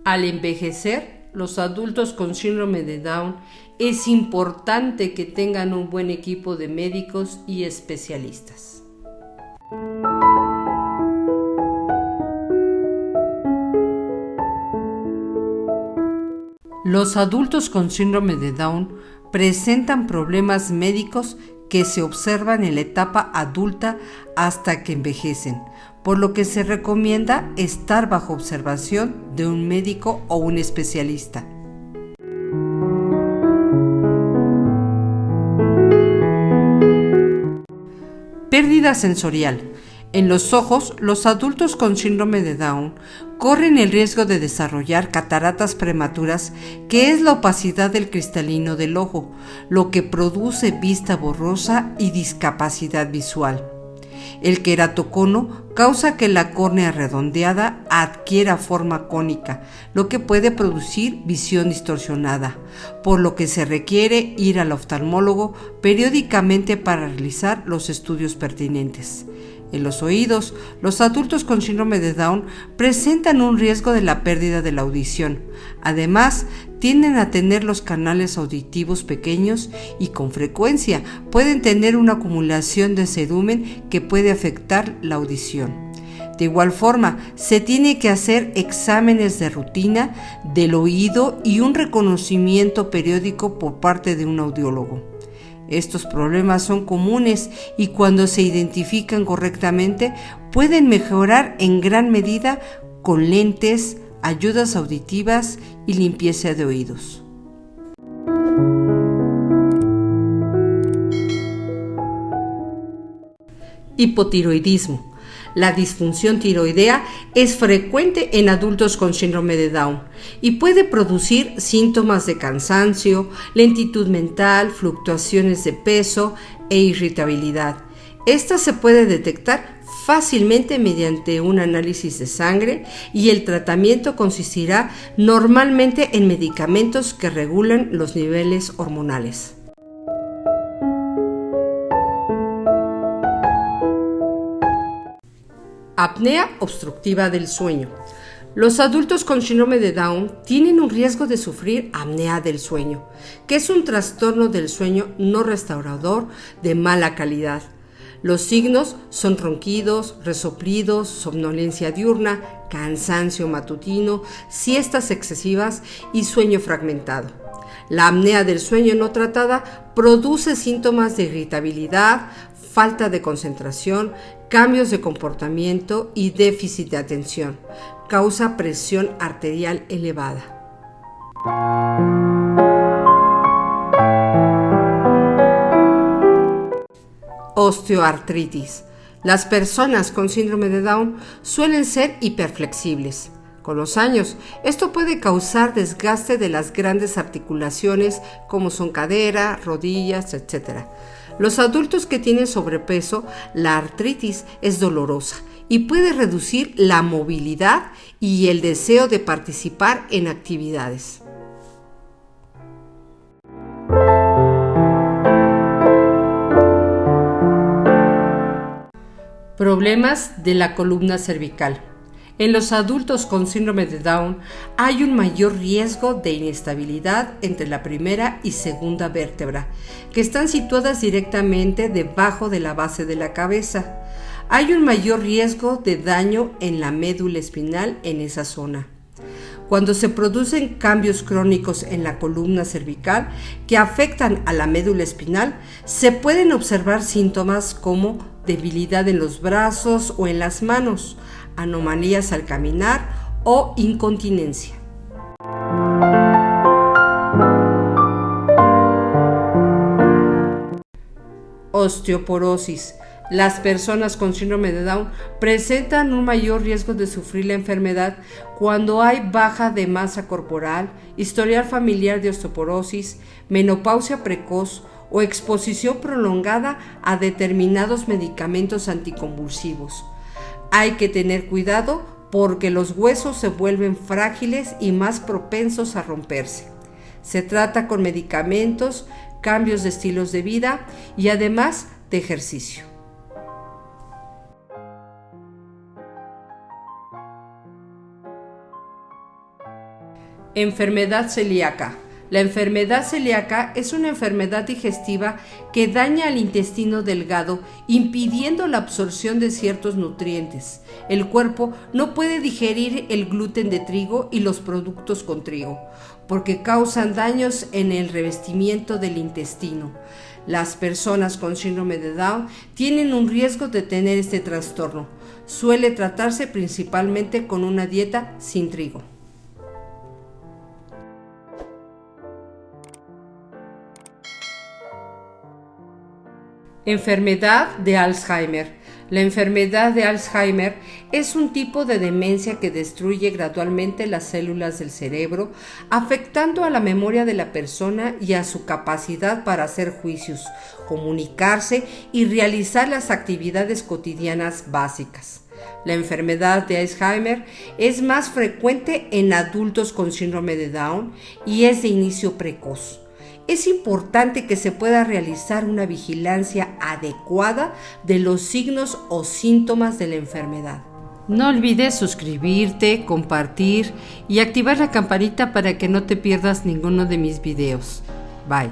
Al envejecer, los adultos con síndrome de Down es importante que tengan un buen equipo de médicos y especialistas. Los adultos con síndrome de Down presentan problemas médicos que se observan en la etapa adulta hasta que envejecen, por lo que se recomienda estar bajo observación de un médico o un especialista. Pérdida sensorial. En los ojos, los adultos con síndrome de Down corren el riesgo de desarrollar cataratas prematuras, que es la opacidad del cristalino del ojo, lo que produce vista borrosa y discapacidad visual. El queratocono causa que la córnea redondeada adquiera forma cónica, lo que puede producir visión distorsionada, por lo que se requiere ir al oftalmólogo periódicamente para realizar los estudios pertinentes. En los oídos, los adultos con síndrome de Down presentan un riesgo de la pérdida de la audición. Además, tienden a tener los canales auditivos pequeños y con frecuencia pueden tener una acumulación de cerumen que puede afectar la audición. De igual forma, se tiene que hacer exámenes de rutina del oído y un reconocimiento periódico por parte de un audiólogo. Estos problemas son comunes y cuando se identifican correctamente pueden mejorar en gran medida con lentes, ayudas auditivas y limpieza de oídos. Hipotiroidismo. La disfunción tiroidea es frecuente en adultos con síndrome de Down y puede producir síntomas de cansancio, lentitud mental, fluctuaciones de peso e irritabilidad. Esta se puede detectar fácilmente mediante un análisis de sangre y el tratamiento consistirá normalmente en medicamentos que regulan los niveles hormonales. Apnea obstructiva del sueño. Los adultos con síndrome de Down tienen un riesgo de sufrir apnea del sueño, que es un trastorno del sueño no restaurador de mala calidad. Los signos son ronquidos, resoplidos, somnolencia diurna, cansancio matutino, siestas excesivas y sueño fragmentado. La apnea del sueño no tratada produce síntomas de irritabilidad, falta de concentración, cambios de comportamiento y déficit de atención. Causa presión arterial elevada. Osteoartritis. Las personas con síndrome de Down suelen ser hiperflexibles. Con los años, esto puede causar desgaste de las grandes articulaciones como son cadera, rodillas, etc. Los adultos que tienen sobrepeso, la artritis es dolorosa y puede reducir la movilidad y el deseo de participar en actividades. Problemas de la columna cervical. En los adultos con síndrome de Down hay un mayor riesgo de inestabilidad entre la primera y segunda vértebra, que están situadas directamente debajo de la base de la cabeza. Hay un mayor riesgo de daño en la médula espinal en esa zona. Cuando se producen cambios crónicos en la columna cervical que afectan a la médula espinal, se pueden observar síntomas como debilidad en los brazos o en las manos, anomalías al caminar o incontinencia. Osteoporosis. Las personas con síndrome de Down presentan un mayor riesgo de sufrir la enfermedad cuando hay baja de masa corporal, historial familiar de osteoporosis, menopausia precoz o exposición prolongada a determinados medicamentos anticonvulsivos. Hay que tener cuidado porque los huesos se vuelven frágiles y más propensos a romperse. Se trata con medicamentos, cambios de estilos de vida y además de ejercicio. Enfermedad celíaca. La enfermedad celíaca es una enfermedad digestiva que daña al intestino delgado, impidiendo la absorción de ciertos nutrientes. El cuerpo no puede digerir el gluten de trigo y los productos con trigo, porque causan daños en el revestimiento del intestino. Las personas con síndrome de Down tienen un riesgo de tener este trastorno. Suele tratarse principalmente con una dieta sin trigo. Enfermedad de Alzheimer. La enfermedad de Alzheimer es un tipo de demencia que destruye gradualmente las células del cerebro, afectando a la memoria de la persona y a su capacidad para hacer juicios, comunicarse y realizar las actividades cotidianas básicas. La enfermedad de Alzheimer es más frecuente en adultos con síndrome de Down y es de inicio precoz. Es importante que se pueda realizar una vigilancia adecuada de los signos o síntomas de la enfermedad. No olvides suscribirte, compartir y activar la campanita para que no te pierdas ninguno de mis videos. Bye.